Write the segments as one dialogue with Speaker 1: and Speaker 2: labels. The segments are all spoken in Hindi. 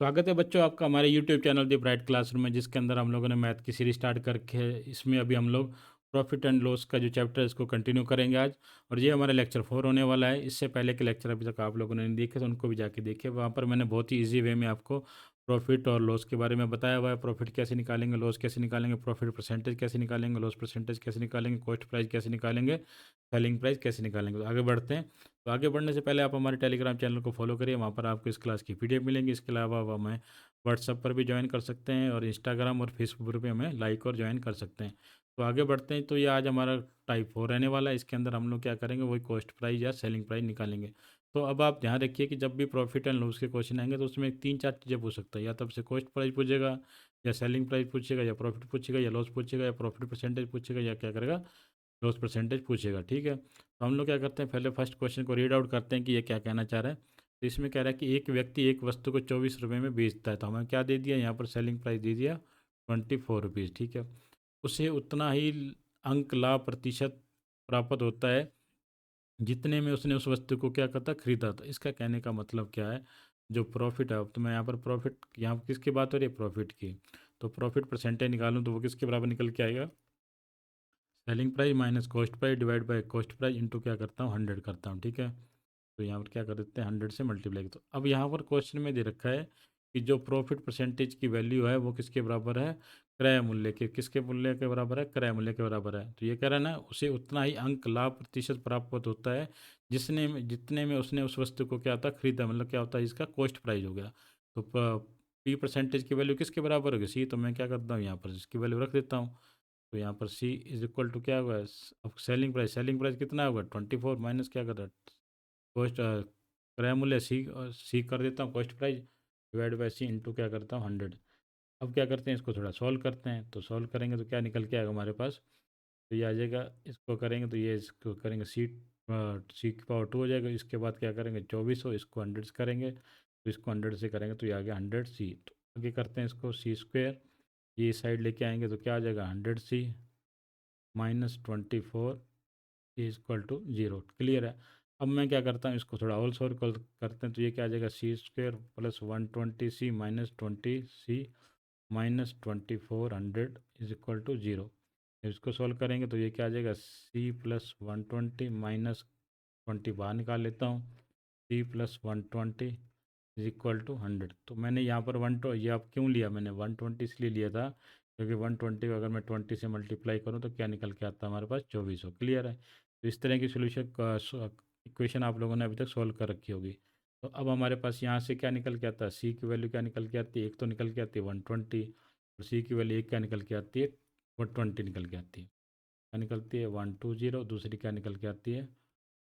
Speaker 1: स्वागत है बच्चों आपका हमारे यूट्यूब चैनल दी ब्राइट क्लासरूम में, जिसके अंदर हम लोगों ने मैथ की सीरीज स्टार्ट करके है। इसमें अभी हम लोग प्रॉफिट एंड लॉस का जो चैप्टर है इसको कंटिन्यू करेंगे आज। और ये हमारा लेक्चर 4 होने वाला है। इससे पहले के लेक्चर अभी तक आप लोगों ने नहीं देखे तो उनको भी जाके देखिए। वहाँ पर मैंने बहुत ही ईजी वे में आपको प्रॉफिट और लॉस के बारे में बताया हुआ है। प्रॉफिट कैसे निकालेंगे, लॉस कैसे निकालेंगे, प्रॉफिट परसेंटेज कैसे निकालेंगे, लॉस परसेंटेज कैसे निकालेंगे, कॉस्ट प्राइस कैसे निकालेंगे, सेलिंग प्राइस कैसे निकालेंगे। तो आगे बढ़ते हैं। तो आगे बढ़ने से पहले आप हमारे टेलीग्राम चैनल को फॉलो करिए, वहाँ पर आपको इस क्लास की पीडीएफ मिलेंगी। इसके अलावा आप हमें व्हाट्सएप पर भी ज्वाइन कर सकते हैं और इंस्टाग्राम और फेसबुक पर भी हमें लाइक और ज्वाइन कर सकते हैं। तो आगे बढ़ते हैं। तो ये आज हमारा टाइप 4 रहने वाला है। इसके अंदर हम लोग क्या करेंगे, वही कॉस्ट प्राइस या सेलिंग प्राइस निकालेंगे। तो अब आप ध्यान रखिए कि जब भी प्रॉफिट एंड लॉस के क्वेश्चन आएंगे तो उसमें तीन चार चीज़ें पूछ सकता है। या तो आपसे कॉस्ट प्राइस पूछेगा, या सेलिंग प्राइस पूछेगा, या प्रॉफिट पूछेगा, या लॉस पूछेगा, या प्रॉफिट परसेंटेज पूछेगा, या क्या करेगा, लॉस परसेंटेज पूछेगा। ठीक है, तो हम लोग क्या करते हैं, पहले फर्स्ट क्वेश्चन को रीड आउट करते हैं कि ये क्या कहना चाह रहा है। तो इसमें कह रहा है कि एक व्यक्ति एक वस्तु को 24 रुपये में बेचता है। तो हमें क्या दे दिया, यहाँ पर सेलिंग प्राइस दे दिया 24 रुपीज़। ठीक है, उसे उतना ही अंक लाभ प्रतिशत प्राप्त होता है जितने में उसने उस वस्तु को क्या करता, खरीदा था। इसका कहने का मतलब क्या है, जो प्रॉफिट है, तो मैं यहाँ पर प्रॉफिट, यहाँ पर किसकी बात हो रही है, प्रॉफिट की। तो प्रॉफिट परसेंटेज निकालूं तो वो किसके बराबर निकल के आएगा, selling price minus cost price divide by cost price into क्या करता हूँ, 100 करता हूँ। ठीक है, तो यहाँ पर क्या कर देते हैं, 100 से मल्टीप्लाई। तो अब यहाँ पर क्वेश्चन में दे रखा है कि जो प्रॉफिट परसेंटेज की वैल्यू है वो किसके बराबर है, क्रय मूल्य के। किसके मूल्य के बराबर है, क्रय मूल्य के बराबर है। तो ये कह रहा है ना, उसे उतना ही अंक लाभ प्रतिशत प्राप्त होता है जितने में उसने उस वस्तु को क्या होता है, खरीदा। मतलब क्या होता है, इसका कॉस्ट प्राइस हो गया। तो पी परसेंटेज की वैल्यू किसके बराबर होगी, सी। तो मैं क्या करता हूँ, यहाँ पर इसकी वैल्यू रख देता हूँ। तो यहाँ पर सी इज इक्वल टू क्या होगा, अब सेलिंग प्राइस कितना होगा, 24 माइनस क्या कर रहा है, कॉस्ट, क्रय मूल्य सी, सी कर देता हूँ cost price divide by C into क्या करता हूँ, 100। अब क्या करते हैं, इसको थोड़ा सॉल्व करते हैं। तो सॉल्व करेंगे तो क्या निकल के आएगा हमारे पास, तो ये आ जाएगा। इसको करेंगे तो ये, इसको करेंगे सी, सी की पावर 2 हो जाएगा। इसके बाद क्या करेंगे, 24 हो, इसको 100 से करेंगे तो इसको 100 से करेंगे तो ये आ गया 100 सी। तो आगे करते हैं इसको, सी स्क्वेयर, ये साइड लेके आएंगे तो क्या आ जाएगा, 100 C minus 24 is equal to 0। Clear है। अब मैं क्या करता हूँ, इसको थोड़ा और सॉल्व करते हैं। तो ये क्या आ जाएगा, C square plus 120 C minus 20 C minus 2400 is equal to 0। इसको सॉल्व करेंगे तो ये क्या आ जाएगा, सी प्लस 120 माइनस 20 बाहर निकाल लेता हूँ, C plus 120 is equal to 100। तो मैंने यहाँ पर ये आप क्यों लिया, मैंने 120 इसलिए लिया था क्योंकि 120 को अगर मैं 20 से मल्टीप्लाई करूँ तो क्या निकल के आता है हमारे पास, 24 हो। क्लियर है। तो इस तरह की सोल्यूशन इक्वेशन आप लोगों ने अभी तक सॉल्व कर रखी होगी। तो अब हमारे पास यहाँ से क्या निकल के आता है, सी की वैल्यू क्या निकल के आती है, एक तो निकल के आती है 120, और सी की वैल्यू एक क्या निकल के आती है, 120 निकल के आती है। क्या निकलती है, 120। दूसरी क्या निकल के आती है,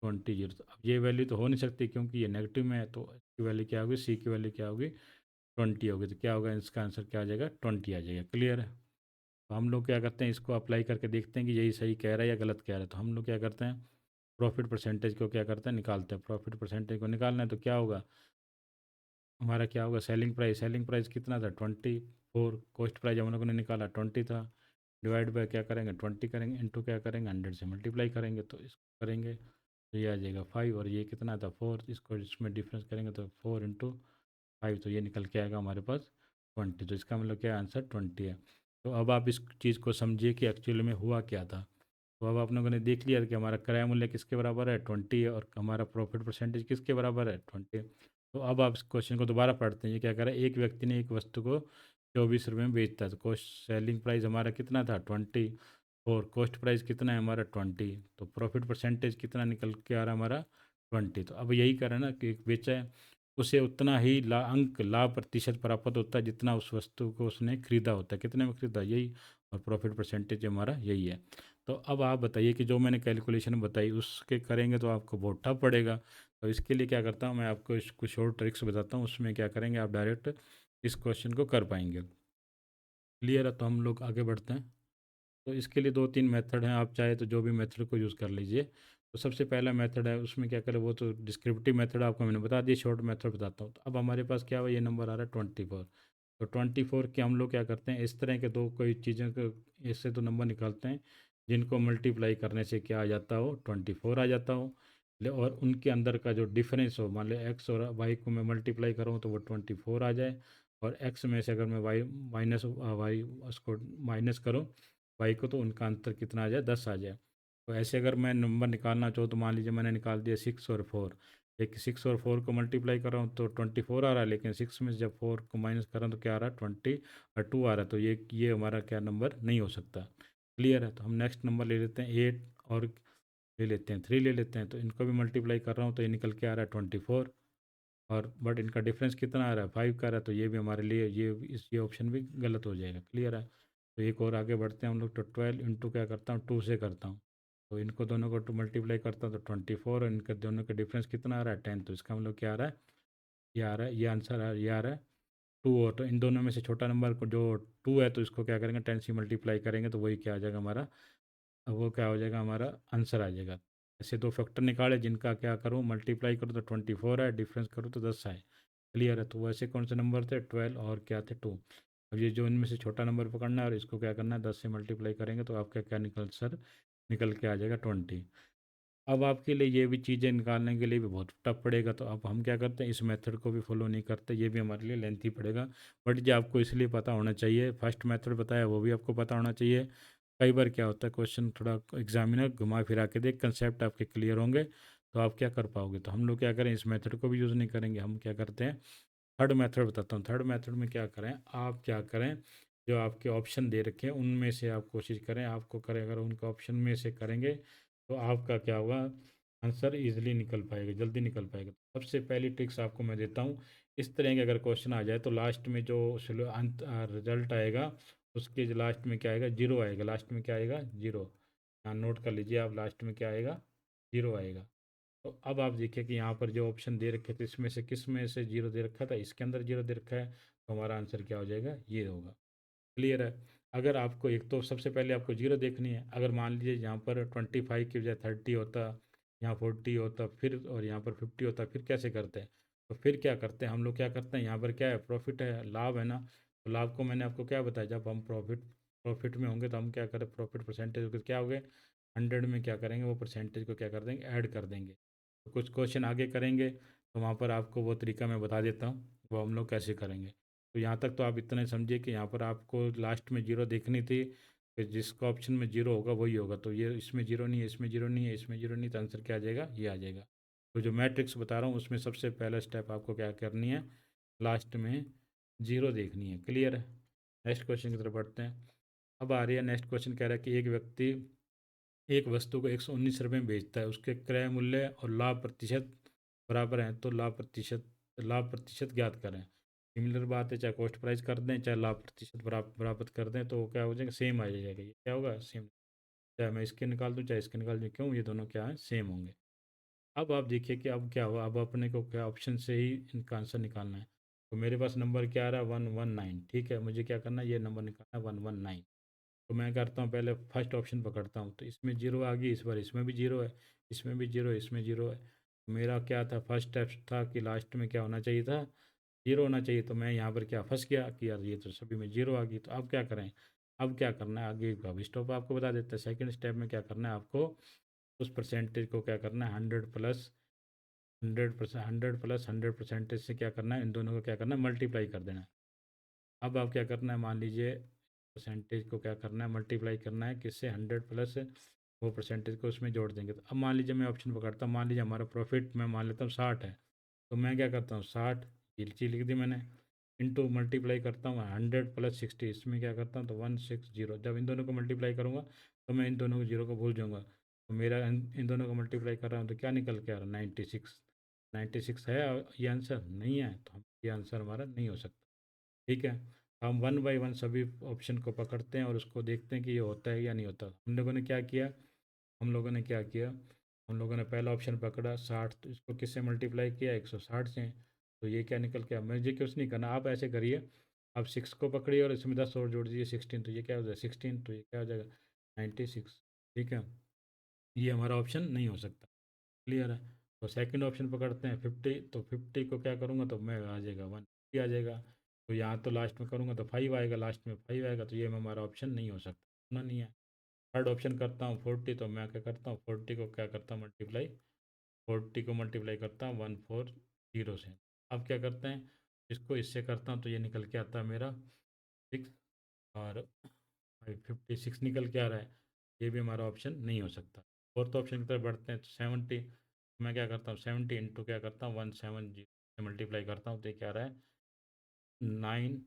Speaker 1: 20 0। तो अब ये वैल्यू तो हो नहीं सकती क्योंकि ये नेगेटिव में है। तो इसकी वैल्यू क्या होगी, सी की वैल्यू क्या होगी, 20 होगी। तो क्या होगा, इसका आंसर क्या आ जाएगा, 20 आ जाएगा। क्लियर है। तो हम लोग क्या करते हैं, इसको अप्लाई करके देखते हैं कि यही सही कह रहा है या गलत कह रहा है। तो हम लोग क्या करते हैं, प्रॉफिट परसेंटेज को क्या करते हैं, निकालते हैं। प्रॉफिट परसेंटेज को निकालना है तो क्या होगा, हमारा क्या होगा, सेलिंग प्राइस कितना था, 24। कॉस्ट प्राइस हम लोगों ने निकाला 20 था, डिवाइड बाय क्या करेंगे, 20 करेंगे, इंटू क्या करेंगे, 100 से मल्टीप्लाई करेंगे। तो इसको करेंगे तो ये आ जाएगा 5, और ये कितना था, 4। इसको इसमें डिफरेंस करेंगे तो 4 इंटू 5, तो ये निकल के आएगा हमारे पास 20। तो इसका मतलब क्या, आंसर 20 है। तो अब आप इस चीज़ को समझिए कि एक्चुअल में हुआ क्या था। तो अब आप लोगों ने देख लिया कि हमारा क्रय मूल्य किसके बराबर है, 20, और हमारा प्रॉफिट परसेंटेज किसके बराबर है, 20। तो अब आप इस क्वेश्चन को दोबारा पढ़ते हैं। ये क्या कर रहा है, एक व्यक्ति ने एक वस्तु को 24 रुपये में बेचता है। तो कॉस्ट सेलिंग प्राइस हमारा कितना था, 20, और कॉस्ट प्राइस कितना है हमारा, 20। तो प्रॉफिट परसेंटेज कितना निकल के आ रहा है हमारा, 20। तो अब यही कर रहा है ना कि एक बेचा है, उसे उतना ही अंक लाभ प्रतिशत प्राप्त होता है जितना उस वस्तु को उसने खरीदा होता है। कितने में खरीदा, यही। और प्रॉफिट परसेंटेज हमारा यही है। तो अब आप बताइए कि जो मैंने कैलकुलेशन बताई उसके करेंगे तो आपको बहुत टफ पड़ेगा। तो इसके लिए क्या करता हूँ, मैं आपको कुछ शॉर्ट ट्रिक्स बताता हूँ, उसमें क्या करेंगे, आप डायरेक्ट इस क्वेश्चन को कर पाएंगे। क्लियर है। तो हम लोग आगे बढ़ते हैं। तो इसके लिए दो तीन मेथड हैं, आप चाहे तो जो भी मेथड को यूज़ कर लीजिए। तो सबसे पहला मेथड है, उसमें क्या करें, वो तो डिस्क्रिप्टिव मेथड आपको मैंने बता दिया, शॉर्ट मेथड बताता हूँ। तो अब हमारे पास क्या हुआ, ये नंबर आ रहा है 24। तो 24 के हम लोग क्या करते हैं, इस तरह के दो कोई चीज़ें को, इससे तो नंबर निकालते हैं जिनको मल्टीप्लाई करने से क्या आ जाता हो, 24 आ जाता हो। और उनके अंदर का जो डिफरेंस हो, मान लो एक्स और वाई को मैं मल्टीप्लाई करूँ तो वो 24 आ जाए, और एक्स में से अगर मैं वाई माइनस वाई उसको माइनस करूँ वाई को, तो उनका अंतर कितना आ जाए, 10 आ जाए। तो ऐसे अगर मैं नंबर निकालना चाहूँ तो मान लीजिए मैंने निकाल दिया 6 और 4, एक 6 और 4 को मल्टीप्लाई कर रहा हूँ तो 24 आ रहा है, लेकिन 6 में से जब 4 को माइनस कर रहा हूँ तो क्या आ रहा है, 22 आ रहा है। तो ये हमारा क्या नंबर नहीं हो सकता। क्लियर है। तो हम नेक्स्ट नंबर ले लेते हैं 8, और ले लेते हैं 3 ले लेते हैं, तो इनको भी मल्टीप्लाई कर रहा हूँ तो ये निकल के आ रहा है 24, और बट इनका डिफरेंस कितना आ रहा है, 5 का आ रहा है, तो ये भी हमारे लिए ये ऑप्शन भी गलत हो जाएगा। क्लियर है। तो एक और आगे बढ़ते हैं हम लोग, तो 12 इंटू क्या करता हूँ, 2 से करता हूँ, तो इनको दोनों को टू मल्टीप्लाई करता हूँ तो 24, और इनके दोनों का डिफरेंस कितना आ रहा है, 10, तो इसका हम लोग क्या आ रहा है, ये आ रहा है, ये आंसर ये आ रहा है 2। और तो इन दोनों में से छोटा नंबर को जो 2 है, तो इसको क्या करेंगे, 10 से मल्टीप्लाई करेंगे तो वही क्या आ जाएगा हमारा, अब वो क्या हो जाएगा, हमारा आंसर आ जाएगा। ऐसे दो फैक्टर निकाले जिनका क्या करूँ, मल्टीप्लाई करूँ तो 24 है, डिफरेंस करूँ तो 10 है। क्लियर है। तो वैसे कौन से नंबर थे, 12 और क्या थे, 2। अब ये जो इनमें से छोटा नंबर पकड़ना है और इसको क्या करना है, 10 से मल्टीप्लाई करेंगे तो आपका क्या निकल सर, निकल के आ जाएगा 20। अब आपके लिए ये भी चीज़ें निकालने के लिए भी बहुत टफ पड़ेगा, तो अब हम क्या करते हैं, इस मेथड को भी फॉलो नहीं करते, ये भी हमारे लिए लेंथी पड़ेगा। बट ये आपको इसलिए पता होना चाहिए, फर्स्ट मेथड बताया वो भी आपको पता होना चाहिए। कई बार क्या होता है, क्वेश्चन थोड़ा एग्जामिनर घुमा फिरा के देख, कंसेप्ट आपके क्लियर होंगे तो आप क्या कर पाओगे। तो हम लोग क्या करें, इस मेथड को भी यूज़ नहीं करेंगे, हम क्या करते हैं, थर्ड मेथड बताता हूँ। थर्ड मेथड में क्या करें, आप क्या करें, जो आपके ऑप्शन दे रखे हैं उनमें से आप कोशिश करें, आपको करें, अगर उनका ऑप्शन में से करेंगे तो आपका क्या होगा, आंसर इजीली निकल पाएगा, जल्दी निकल पाएगा। सबसे पहली ट्रिक्स आपको मैं देता हूँ, इस तरह के अगर क्वेश्चन आ जाए तो लास्ट में जो अंत रिजल्ट आएगा, उसके जो लास्ट में क्या आएगा, जीरो आएगा, लास्ट में क्या आएगा, जीरो। यहाँ नोट कर लीजिए आप, लास्ट में क्या आएगा, जीरो आएगा। तो अब आप देखिए कि यहाँ पर जो ऑप्शन दे रखे थे इसमें से किस में से जीरो दे रखा था, इसके अंदर जीरो दे रखा है, तो हमारा आंसर क्या हो जाएगा, ये होगा। क्लियर है। अगर आपको एक तो सबसे पहले आपको जीरो देखनी है, अगर मान लीजिए यहाँ पर 25 की बजाय 30 होता, यहाँ 40 होता, फिर और यहाँ पर 50 होता, फिर कैसे करते हैं। तो फिर क्या करते हैं हम लोग, क्या करते हैं, यहाँ पर क्या है, प्रॉफिट है, लाभ है ना। तो लाभ को मैंने आपको क्या बताया, जब हम प्रॉफिट प्रॉफिट में होंगे तो हम क्या करें, प्रॉफिट परसेंटेज को क्या हो गए, 100 में क्या करेंगे, वो परसेंटेज को क्या कर देंगे, ऐड कर देंगे। तो कुछ क्वेश्चन आगे करेंगे तो वहाँ पर आपको वो तरीका मैं बता देता हूँ, वो हम लोग कैसे करेंगे। तो यहाँ तक तो आप इतना ही समझिए कि यहाँ पर आपको लास्ट में जीरो देखनी थी, फिर जिसका ऑप्शन में जीरो होगा वही होगा। तो ये इसमें जीरो नहीं है, इसमें जीरो नहीं है, इसमें जीरो नहीं, तो आंसर क्या आ जाएगा, ये आ जाएगा। तो जो मैट्रिक्स बता रहा हूँ उसमें सबसे पहला स्टेप आपको क्या करनी है, लास्ट में जीरो देखनी है। क्लियर है। नेक्स्ट क्वेश्चन की तरफ बढ़ते हैं। अब आ रही है नेक्स्ट क्वेश्चन, कह रहा है कि एक व्यक्ति एक वस्तु को 119 रुपये में बेचता है, उसके क्रय मूल्य और लाभ प्रतिशत बराबर हैं, तो लाभ प्रतिशत ज्ञात करें। सिमिलर बात है, चाहे कॉस्ट प्राइस कर दें चाहे लाभ प्रतिशत बराबर कर दें, तो क्या हो जाएगा, सेम आ जाएगा। ये क्या होगा, सेम। चाहे मैं इसके निकाल दूँ चाहे इसके निकाल दूँ, क्यों, ये दोनों क्या है, सेम होंगे। अब आप देखिए कि अब क्या हुआ, अब अपने को क्या ऑप्शन से ही इनका आंसर निकालना है। तो मेरे पास नंबर क्या आ रहा है, 119। ठीक है, मुझे क्या करना है, ये नंबर निकालना है 119। तो मैं करता हूँ, पहले फर्स्ट ऑप्शन पकड़ता हूँ, तो इसमें जीरो आ गई, इस बार इसमें भी जीरो है, इसमें भी जीरो है, इसमें जीरो है। तो मेरा क्या था, फर्स्ट स्टेप था कि लास्ट में क्या होना चाहिए था, जीरो होना चाहिए। तो मैं यहाँ पर क्या फंस गया कि यार ये तो सभी में जीरो आ गई। तो अब क्या करें, अब क्या करना है, आगे का स्टॉप आपको बता देता है। सेकंड स्टेप में क्या करना है आपको, उस परसेंटेज को क्या करना है, 100 प्लस 100 से क्या करना है, इन दोनों को क्या करना है, मल्टीप्लाई कर देना है। अब आप क्या करना है, मान लीजिए परसेंटेज को क्या करना है, मल्टीप्लाई करना है किससे, 100 प्लस वो परसेंटेज को उसमें जोड़ देंगे। तो अब मान लीजिए मैं ऑप्शन पकड़ता हूँ, मान लीजिए हमारा प्रॉफिट मैं मान लेता हूँ 60 है, तो मैं क्या करता हूँ, 60 ये चीज़ लिख दी मैंने, इंटू मल्टीप्लाई करता हूँ 100 प्लस 60, इसमें क्या करता हूँ तो 160। जब इन दोनों को मल्टीप्लाई करूँगा तो मैं इन दोनों को जीरो को भूल जाऊँगा। तो मेरा इन दोनों को मल्टीप्लाई कर रहा हूँ तो क्या निकल के आ रहा है, 96। 96 है ये आंसर, नहीं है, तो हम ये आंसर हमारा नहीं हो सकता। ठीक है। हम वन बाय वन सभी ऑप्शन को पकड़ते हैं और उसको देखते हैं कि ये होता है या नहीं होता। हम लोगों ने क्या किया, हम लोगों ने क्या किया, हम लोगों ने पहला ऑप्शन पकड़ा 60, तो इसको किससे मल्टीप्लाई किया, 160 से। तो ये क्या निकल के आया, मुझे कुछ नहीं करना, आप ऐसे करिए, आप 6 को पकड़िए और इसमें 10 और जोड़ दीजिए, 16, तो ये क्या हो जाएगा, 16, तो ये क्या हो जाएगा, 96। ठीक है, ये हमारा ऑप्शन नहीं हो सकता। क्लियर है। तो सेकंड ऑप्शन पकड़ते हैं 50, तो 50 को क्या करूँगा तो मैं आ जाएगा 150 आ जाएगा। तो यहाँ तो लास्ट में करूँगा तो 5 आएगा, लास्ट में 5 आएगा, तो ये में हमारा ऑप्शन नहीं हो सकता, ना नहीं है। थर्ड ऑप्शन करता हूँ 40, तो मैं क्या करता हूँ 40 को क्या करता हूँ मल्टीप्लाई 40 को मल्टीप्लाई करता हूँ 140 से। अब क्या करते हैं, इसको इससे करता हूँ तो ये निकल के आता है मेरा 6 और 556 निकल के आ रहा है। ये भी हमारा ऑप्शन नहीं हो सकता। फोर्थ ऑप्शन की तरफ बढ़ते हैं तो 70, मैं क्या करता हूँ 70 इंटू क्या करता हूँ 170 से मल्टीप्लाई करता हूँ तो ये क्या आ रहा है 9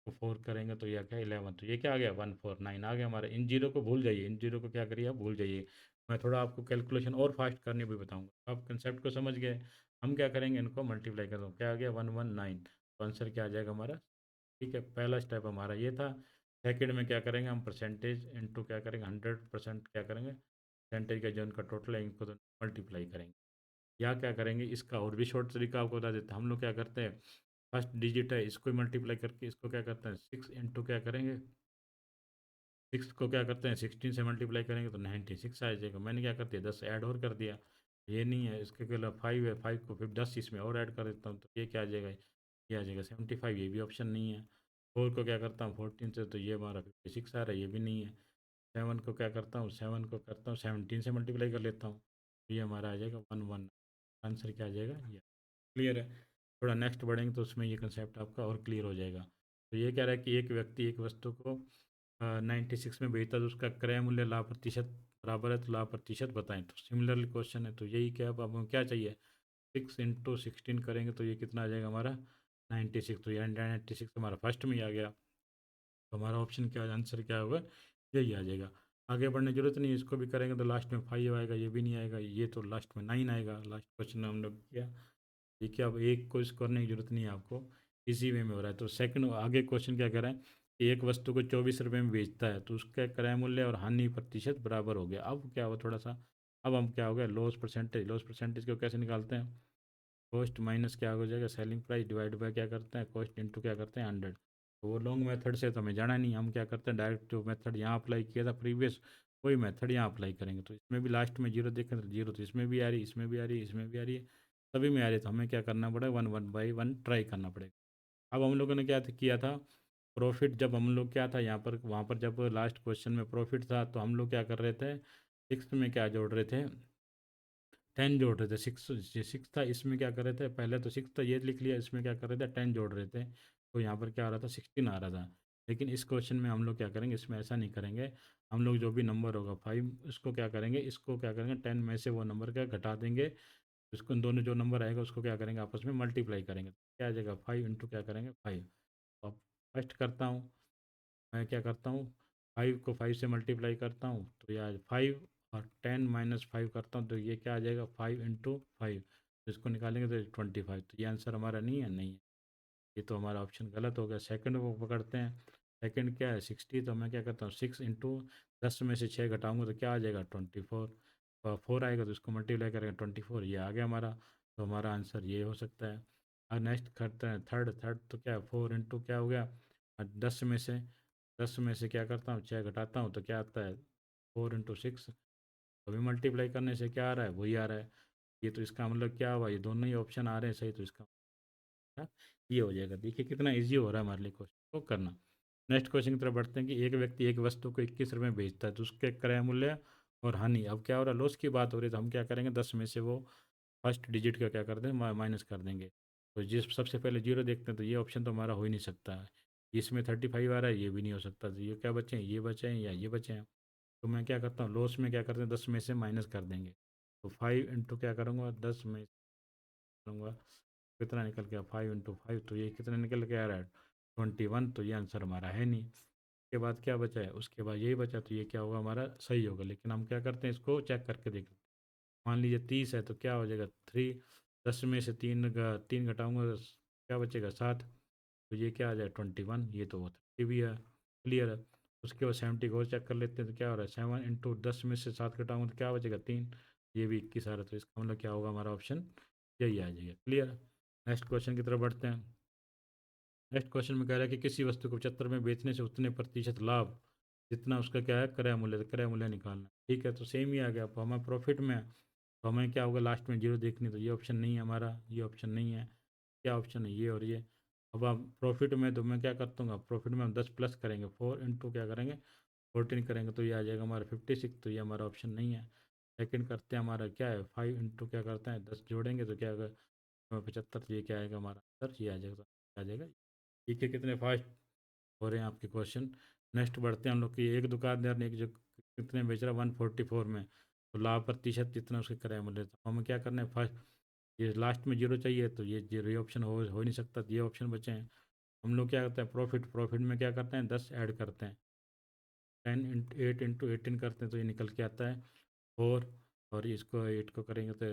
Speaker 1: को 4 करेंगे तो यह क्या 11, तो ये क्या आ गया 149 आ गया हमारा। इन जीरो को भूल जाइए, इन जीरो को क्या करिए आप भूल जाइए। मैं थोड़ा आपको कैलकुलेशन और फास्ट करने भी बताऊंगा, आप कंसेप्ट को समझ गए। हम क्या करेंगे, इनको मल्टीप्लाई कर दो, क्या आ गया 119, तो आंसर क्या आ जाएगा हमारा। ठीक है, पहला स्टेप हमारा ये था। सेकंड में क्या करेंगे हम, परसेंटेज इनटू क्या करेंगे 100% क्या करेंगे, परसेंटेज का जो उनका टोटल है इनको तो मल्टीप्लाई करेंगे। या क्या करेंगे, इसका और भी शॉर्ट तरीका आपको बता देते हैं। हम लोग क्या करते हैं, फर्स्ट डिजिट है इसको मल्टीप्लाई करके इसको क्या करते हैं 6 इंटू क्या करेंगे, 6 को क्या करते हैं 16 से मल्टीप्लाई करेंगे तो 96 आ जाएगा। मैंने क्या कर दिया 10 ऐड और कर दिया, ये नहीं है इसके अलावा 5 है, 5 को फिर 10 इसमें और ऐड कर देता हूँ तो ये क्या आ जाएगा, ये आ जाएगा 75, ये भी ऑप्शन नहीं है। 4 को क्या करता हूँ 14 से तो ये हमारा 56 आ रहा है, ये भी नहीं है। 7 को क्या करता हूँ, 7 को करता हूँ 17 से मल्टीप्लाई कर लेता हूँ तो ये हमारा आ जाएगा 1 आंसर क्या आ जाएगा ये। क्लियर है। थोड़ा नेक्स्ट बढ़ेंगे तो उसमें ये कंसेप्ट आपका और क्लियर हो जाएगा। तो ये कह रहा है कि एक व्यक्ति एक वस्तु को 96 में बेचता है तो उसका क्रय मूल्य लाभ प्रतिशत बराबर है, तो लाभ प्रतिशत बताएं। तो सिमिलरली क्वेश्चन है, तो यही क्या अब हमें क्या चाहिए, 6 इंटू 16 करेंगे तो ये कितना आ जाएगा हमारा 96, तो ये 96 हमारा फर्स्ट में ही आ गया। तो हमारा ऑप्शन क्या आंसर क्या होगा, यही आ जाएगा। आगे बढ़ने की जरूरत नहीं है, इसको भी करेंगे तो लास्ट में 5 आएगा, ये भी नहीं आएगा, ये तो लास्ट में 9 आएगा। लास्ट क्वेश्चन हम लोग किया, देखिए अब एक को इसको करने की जरूरत नहीं है आपको, इसी वे में हो रहा है। तो सेकंड आगे क्वेश्चन क्या कह रहा है कि एक वस्तु को 24 रुपये में बेचता है तो उसका क्रय मूल्य और हानि प्रतिशत बराबर हो गया। अब क्या हुआ थोड़ा सा, अब हम क्या हो गया लॉस परसेंटेज, लॉस परसेंटेज को कैसे निकालते हैं, कॉस्ट माइनस क्या हो जाएगा सेलिंग प्राइस डिवाइड बाय क्या करते हैं कॉस्ट इंटू क्या करते हैं 100। तो वो लॉन्ग मेथड से तो हमें जाना नहीं, हम क्या करते हैं डायरेक्ट जो मेथड यहाँ अप्लाई किया था प्रीवियस वही मेथड यहाँ अप्लाई करेंगे। तो इसमें भी लास्ट में जीरो देखें तो जीरो, तो इसमें भी आ रही है, इसमें भी आ रही है, इसमें भी आ रही है, सभी में आ रही है। तो हमें क्या करना पड़ेगा 1 1 बाई 1 ट्राई करना पड़ेगा। अब हम लोगों ने क्या किया था, प्रॉफिट जब हम लोग क्या था यहाँ पर वहाँ पर जब लास्ट क्वेश्चन में प्रॉफिट था तो हम लोग क्या कर रहे थे, सिक्स में क्या जोड़ रहे थे 10 जोड़ रहे थे। सिक्स सिक्स था, इसमें क्या कर रहे थे, पहले तो सिक्स था ये लिख लिया, इसमें क्या कर रहे थे 10 जोड़ रहे थे, तो यहाँ पर क्या आ रहा था 16 आ रहा था। लेकिन इस क्वेश्चन में हम लोग क्या करेंगे, इसमें ऐसा नहीं करेंगे। हम लोग जो भी नंबर होगा 5 इसको क्या करेंगे, इसको क्या करेंगे 10 में से वो नंबर क्या घटा देंगे, इसको दोनों जो नंबर आएगा उसको क्या करेंगे आपस में मल्टीप्लाई करेंगे, तो क्या आ जाएगा 5 इंटू क्या करेंगे 5। अब फर्स्ट करता हूँ, मैं क्या करता हूँ 5 को 5 से मल्टीप्लाई करता हूँ तो यह 5 और 10 - 5 करता हूँ तो ये क्या आ जाएगा 5 इंटू 5, तो इसको निकालेंगे तो 25। तो ये आंसर हमारा नहीं है, नहीं है, ये तो हमारा ऑप्शन गलत हो गया। सेकंड को पकड़ते हैं, सेकंड क्या है 60, तो मैं क्या करता हूँ 6 इंटू 10 में से 6 घटाऊंगा तो क्या आ जाएगा 24, और 4 आएगा तो इसको मल्टीप्लाई करेंगे 24, ये आ गया हमारा। तो हमारा आंसर ये हो सकता है। और नेक्स्ट करते हैं थर्ड, थर्ड तो क्या है 4 इंटू क्या हो गया 10 में से क्या करता हूँ 6 घटाता हूँ तो क्या आता है 4 इंटू 6, अभी मल्टीप्लाई करने से क्या आ रहा है वही आ रहा है। ये तो इसका मतलब क्या हुआ, ये दोनों ही ऑप्शन आ रहे हैं सही, तो इसका मतलब ये हो जाएगा। देखिए कितना इजी हो रहा है हमारे लिए क्वेश्चन को करना। नेक्स्ट क्वेश्चन की तरफ बढ़ते हैं कि एक व्यक्ति एक वस्तु को 21 रुपये में बेचता है तो उसके क्रय मूल्य और हानि, अब क्या हो रहा है लॉस की बात हो रही है, तो हम क्या करेंगे 10 में से वो फर्स्ट डिजिट का क्या कर दें माइनस कर देंगे। तो जिस सबसे पहले जीरो देखते हैं तो ये ऑप्शन तो हमारा हो ही नहीं सकता है, इसमें 35 आ रहा है, ये भी नहीं हो सकता, तो ये क्या बचे हैं, ये बचे हैं या ये बचे हैं। तो मैं क्या करता हूँ लॉस में क्या करते हैं 10 में से माइनस कर देंगे, तो 5 इंटू क्या करूँगा 10 में करूँगा, कितना निकल गया 5 इंटू 5, तो ये कितना निकल के आ रहा है 21, तो ये आंसर हमारा है नहीं। उसके बाद क्या बचा है, उसके बाद यही बचा, तो ये क्या होगा हमारा सही होगा। लेकिन हम क्या करते हैं इसको चेक करके देखते हैं, मान लीजिए 30 है तो क्या हो जाएगा 3, 10 में से 3 घटाऊंगा तो क्या बचेगा 7, तो ये क्या आ जाए 21, ये तो 30 भी है। क्लियर है। उसके बाद 70 को और चेक कर लेते हैं तो क्या हो रहा है 7 इंटू 10 में से 7 घटाऊंगा तो क्या बचेगा 3, ये भी 21 आ रहा है, तो इसका मतलब क्या होगा हमारा ऑप्शन यही आ जाएगा। क्लियर। नेक्स्ट क्वेश्चन की तरफ बढ़ते हैं। नेक्स्ट क्वेश्चन में कह रहा है कि किसी वस्तु को 75 में बेचने से उतने प्रतिशत लाभ जितना उसका क्या है क्रय मूल्य, तो क्रय मूल्य निकालना। ठीक है, तो सेम ही आ गया, अब हमें प्रॉफिट में है, तो हमें क्या होगा लास्ट में जीरो देखनी, तो ये ऑप्शन नहीं है हमारा, ये ऑप्शन नहीं है, क्या ऑप्शन है ये और ये। अब आप प्रॉफिट में तो मैं क्या करता हूँ प्रॉफिट में हम 10 प्लस करेंगे 4 इंटू क्या करेंगे 14 करेंगे तो ये आ जाएगा हमारा 56, तो ये हमारा ऑप्शन नहीं है। सेकंड करते हैं, हमारा क्या है 5 इंटू क्या करते हैं 10 जोड़ेंगे तो क्या होगा 75, तो ये क्या आएगा हमारा आंसर, ये आ जाएगा, आ जाएगा। ठीक है, कितने फास्ट हो रहे हैं आपके क्वेश्चन। नेक्स्ट बढ़ते हैं हम लोग की, एक दुकानदार ने एक जो कितने बेच रहा है 144 में, तो लाभ प्रतिशत कितना उसके किराए मूल्य, तो हमें क्या करना है फर्स्ट, ये लास्ट में जीरो चाहिए, तो ये जीरो ऑप्शन हो नहीं सकता, तो ये ऑप्शन बचे हैं। हम लोग क्या करते हैं प्रॉफिट, प्रॉफिट में क्या करते हैं 10 ऐड करते हैं, 8 इंटू 18 करते हैं, तो ये निकल के आता है 4, और इसको 8 को करेंगे तो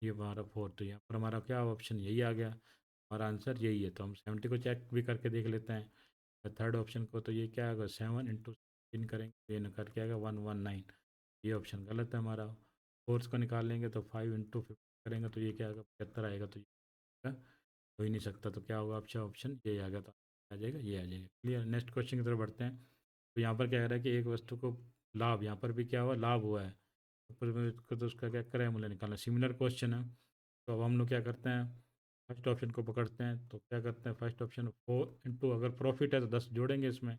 Speaker 1: ये हमारा 4, तो यहाँ पर हमारा क्या ऑप्शन यही आ गया, हमारा आंसर यही है। तो हम 70 को चेक भी करके देख लेते हैं थर्ड ऑप्शन को, तो ये क्या होगा 7 इंटू 16 करेंगे तो ये निकल के आएगा 119, ये ऑप्शन गलत है हमारा। फोर्थ को निकाल लेंगे तो 5 इंटू 15 करेंगे तो ये क्या आएगा 75 आएगा, तो ये हो ही नहीं सकता, तो क्या होगा अच्छा ऑप्शन ये आ गया, तो आ जाएगा, ये आ जाएगा। क्लियर। नेक्स्ट क्वेश्चन की तरफ बढ़ते हैं। तो यहाँ पर क्या कह रहा है कि एक वस्तु को लाभ, यहाँ पर भी क्या हुआ लाभ हुआ है, ऊपर में उसको तो उसका क्या क्रय मूल्य निकालना, सिमिलर क्वेश्चन है। तो अब हम लोग क्या करते हैं फर्स्ट ऑप्शन को पकड़ते हैं, तो क्या करते हैं फर्स्ट ऑप्शन 4 इंटू, अगर प्रॉफिट है तो 10 जोड़ेंगे इसमें,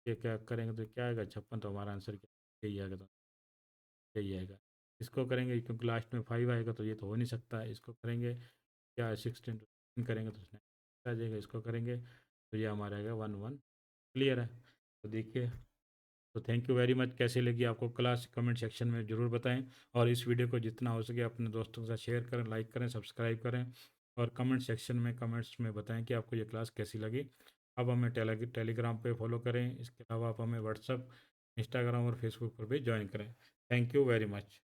Speaker 1: ये क्या करेंगे तो क्या आएगा 56, तो हमारा आंसर क्या यही आएगा, तो यही आएगा। इसको करेंगे क्योंकि लास्ट में 5 आएगा, तो ये तो हो नहीं सकता है, इसको करेंगे क्या 16 करेंगे तो उसने आ जाएगा, इसको करेंगे तो ये हमारा आएगा 11। क्लियर है। तो देखिए, तो थैंक यू वेरी मच। कैसे लगी आपको क्लास कमेंट सेक्शन में ज़रूर बताएं, और इस वीडियो को जितना हो सके अपने दोस्तों के साथ शेयर करें, लाइक करें, सब्सक्राइब करें, और कमेंट सेक्शन में कमेंट्स में बताएं कि आपको ये क्लास कैसी लगी। अब हमें टेलीग्राम पे फॉलो करें, इसके अलावा आप हमें व्हाट्सअप, इंस्टाग्राम और फेसबुक पर भी ज्वाइन करें। Thank you very much.